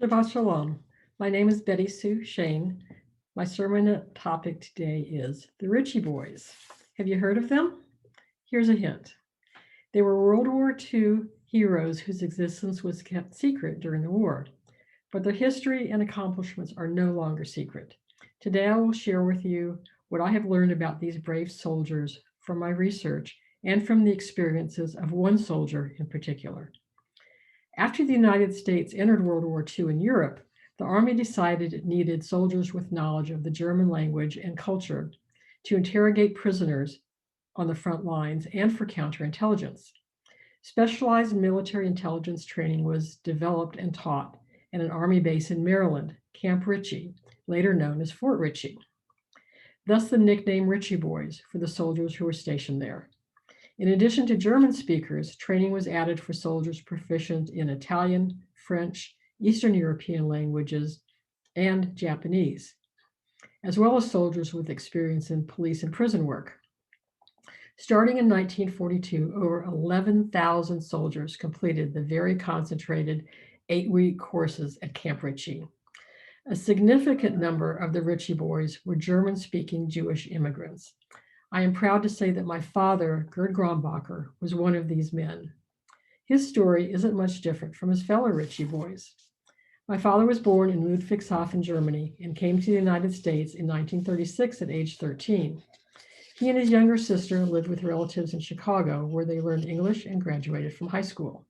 Shabbat Shalom. My name is Betty Sue Shane. My sermon topic today is the Ritchie boys. Have you heard of them? Here's a hint. They were World War II heroes whose existence was kept secret during the war, but their history and accomplishments are no longer secret. Today I will share with you what I have learned about these brave soldiers from my research and from the experiences of one soldier in particular. After the United States entered World War II in Europe, the Army decided it needed soldiers with knowledge of the German language and culture to interrogate prisoners on the front lines and for counterintelligence. Specialized military intelligence training was developed and taught at an Army base in Maryland, Camp Ritchie, later known as Fort Ritchie. Thus the nickname Ritchie Boys for the soldiers who were stationed there. In addition to German speakers, training was added for soldiers proficient in Italian, French, Eastern European languages, and Japanese, as well as soldiers with experience in police and prison work. Starting in 1942, over 11,000 soldiers completed the very concentrated 8-week courses at Camp Ritchie. A significant number of the Ritchie boys were German-speaking Jewish immigrants. I am proud to say that my father, Gerd Grombacher, was one of these men. His story isn't much different from his fellow Ritchie boys. My father was born in Ludwigshafen, Germany, and came to the United States in 1936 at age 13. He and his younger sister lived with relatives in Chicago, where they learned English and graduated from high school.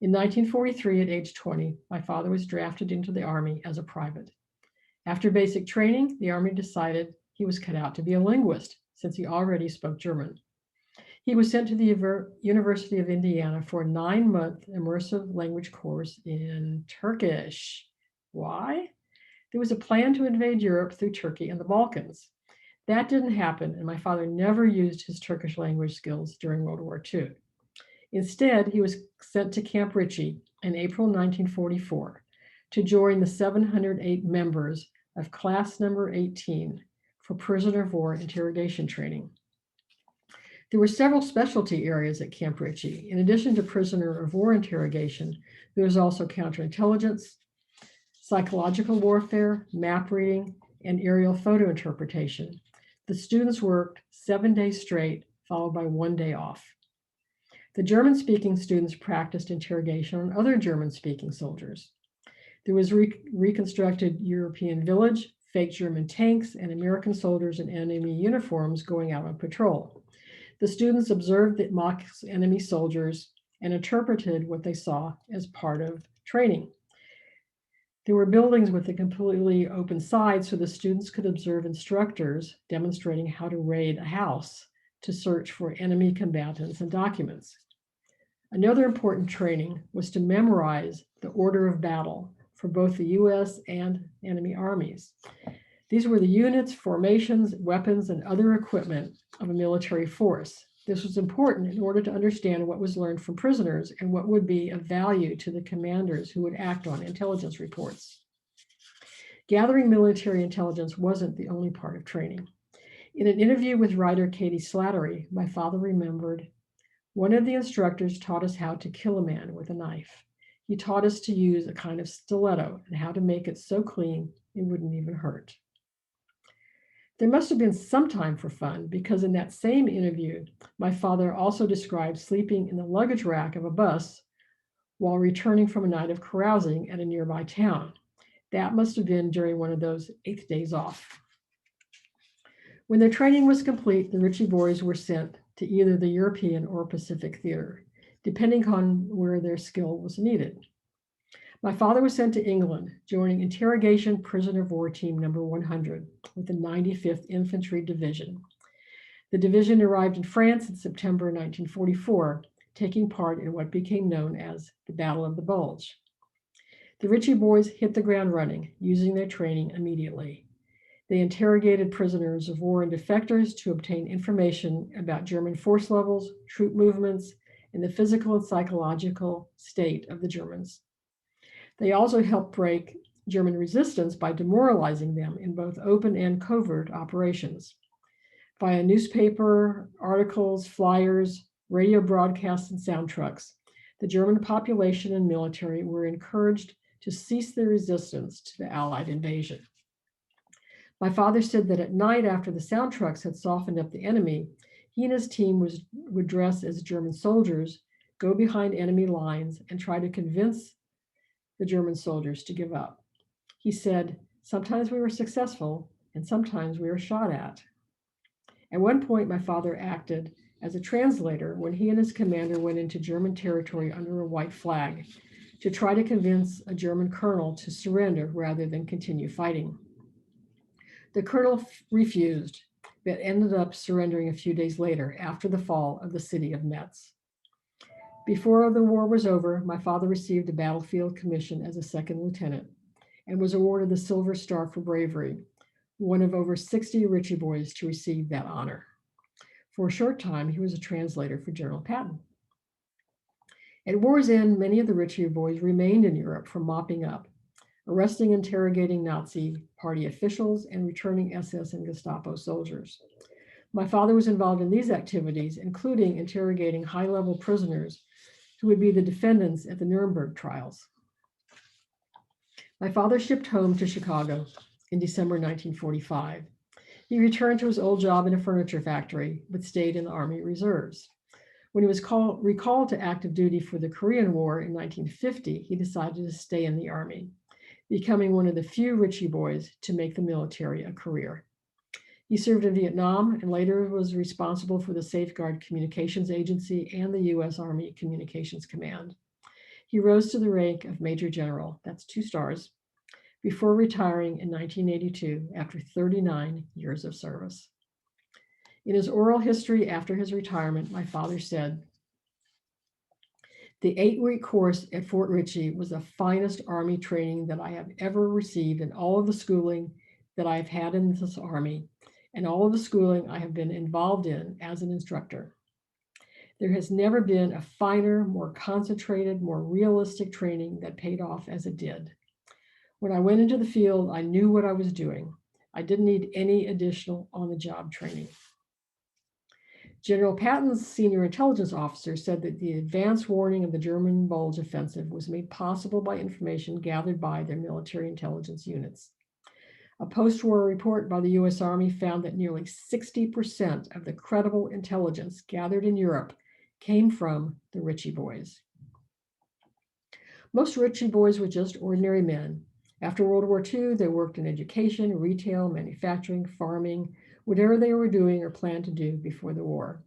In 1943, at age 20, my father was drafted into the Army as a private. After basic training, the Army decided he was cut out to be a linguist, since he already spoke German. He was sent to the University of Indiana for a 9-month immersive language course in Turkish. Why? There was a plan to invade Europe through Turkey and the Balkans. That didn't happen, and my father never used his Turkish language skills during World War II. Instead, he was sent to Camp Ritchie in April 1944 to join the 708 members of class number 18 for prisoner of war interrogation training. There were several specialty areas at Camp Ritchie. In addition to prisoner of war interrogation, there was also counterintelligence, psychological warfare, map reading, and aerial photo interpretation. The students worked 7 days straight, followed by 1 day off. The German-speaking students practiced interrogation on other German-speaking soldiers. There was reconstructed European village, fake German tanks, and American soldiers in enemy uniforms going out on patrol. The students observed the mock enemy soldiers and interpreted what they saw as part of training. There were buildings with a completely open side so the students could observe instructors demonstrating how to raid a house to search for enemy combatants and documents. Another important training was to memorize the order of battle for both the US and enemy armies. These were the units, formations, weapons, and other equipment of a military force. This was important in order to understand what was learned from prisoners and what would be of value to the commanders who would act on intelligence reports. Gathering military intelligence wasn't the only part of training. In an interview with writer Katie Slattery, my father remembered, one of the instructors taught us how to kill a man with a knife. He taught us to use a kind of stiletto and how to make it so clean it wouldn't even hurt. There must have been some time for fun, because in that same interview, my father also described sleeping in the luggage rack of a bus while returning from a night of carousing at a nearby town. That must have been during one of those 8th days off. When their training was complete, the Ritchie boys were sent to either the European or Pacific theater, depending on where their skill was needed. My father was sent to England, joining Interrogation Prisoner of War Team number 100 with the 95th Infantry Division. The division arrived in France in September 1944, taking part in what became known as the Battle of the Bulge. The Ritchie boys hit the ground running, using their training immediately. They interrogated prisoners of war and defectors to obtain information about German force levels, troop movements, and the physical and psychological state of the Germans. They also helped break German resistance by demoralizing them in both open and covert operations. Via newspaper, articles, flyers, radio broadcasts, and sound trucks, the German population and military were encouraged to cease their resistance to the Allied invasion. My father said that at night, after the sound trucks had softened up the enemy, he and his team would dress as German soldiers, go behind enemy lines, and try to convince the German soldiers to give up. He said, sometimes we were successful, and sometimes we were shot at. At one point, my father acted as a translator when he and his commander went into German territory under a white flag to try to convince a German colonel to surrender rather than continue fighting. The colonel refused, but ended up surrendering a few days later after the fall of the city of Metz. Before the war was over, my father received a battlefield commission as a second lieutenant and was awarded the Silver Star for bravery, one of over 60 Ritchie boys to receive that honor. For a short time, he was a translator for General Patton. At war's end, many of the Ritchie boys remained in Europe for mopping up, arresting and interrogating Nazi party officials, and returning SS and Gestapo soldiers. My father was involved in these activities, including interrogating high-level prisoners who would be the defendants at the Nuremberg trials. My father shipped home to Chicago in December 1945. He returned to his old job in a furniture factory, but stayed in the Army Reserves. When he was recalled to active duty for the Korean War in 1950, he decided to stay in the Army, becoming one of the few Ritchie boys to make the military a career. He served in Vietnam and later was responsible for the Safeguard Communications Agency and the U.S. Army Communications Command. He rose to the rank of Major General, that's 2 stars, before retiring in 1982 after 39 years of service. In his oral history after his retirement, my father said, "The 8-week course at Fort Ritchie was the finest Army training that I have ever received in all of the schooling that I've had in this Army and all of the schooling I have been involved in as an instructor. There has never been a finer, more concentrated, more realistic training that paid off as it did. When I went into the field, I knew what I was doing. I didn't need any additional on-the-job training." General Patton's senior intelligence officer said that the advance warning of the German Bulge offensive was made possible by information gathered by their military intelligence units. A post-war report by the U.S. Army found that nearly 60% of the credible intelligence gathered in Europe came from the Ritchie boys. Most Ritchie boys were just ordinary men. After World War II, they worked in education, retail, manufacturing, farming, whatever they were doing or planned to do before the war.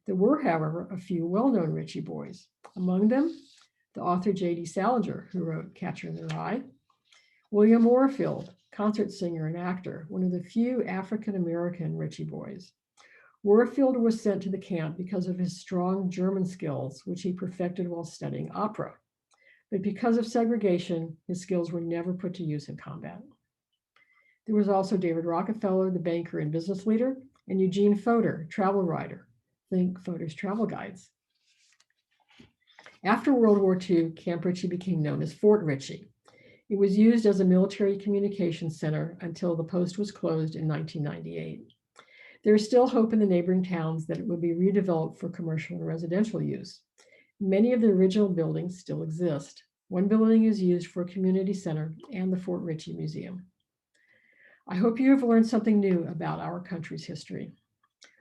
There were, however, a few well-known Ritchie boys. Among them, the author J.D. Salinger, who wrote Catcher in the Rye; William Warfield, concert singer and actor, one of the few African-American Ritchie boys. Warfield was sent to the camp because of his strong German skills, which he perfected while studying opera. But because of segregation, his skills were never put to use in combat. There was also David Rockefeller, the banker and business leader, and Eugene Fodor, travel writer. Think Fodor's travel guides. After World War II, Camp Ritchie became known as Fort Ritchie. It was used as a military communications center until the post was closed in 1998. There is still hope in the neighboring towns that it will be redeveloped for commercial and residential use. Many of the original buildings still exist. One building is used for a community center and the Fort Ritchie Museum. I hope you have learned something new about our country's history.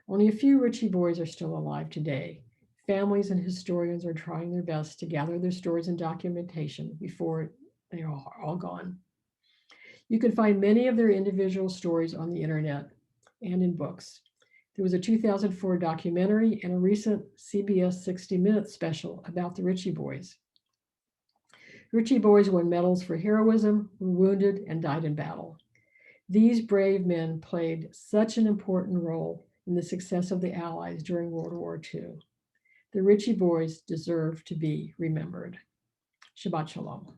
Only a few Ritchie boys are still alive today. Families and historians are trying their best to gather their stories and documentation before they are all gone. You can find many of their individual stories on the internet and in books. There was a 2004 documentary and a recent CBS 60 Minutes special about the Ritchie boys. Ritchie boys won medals for heroism, were wounded, and died in battle. These brave men played such an important role in the success of the Allies during World War II. The Ritchie boys deserve to be remembered. Shabbat Shalom.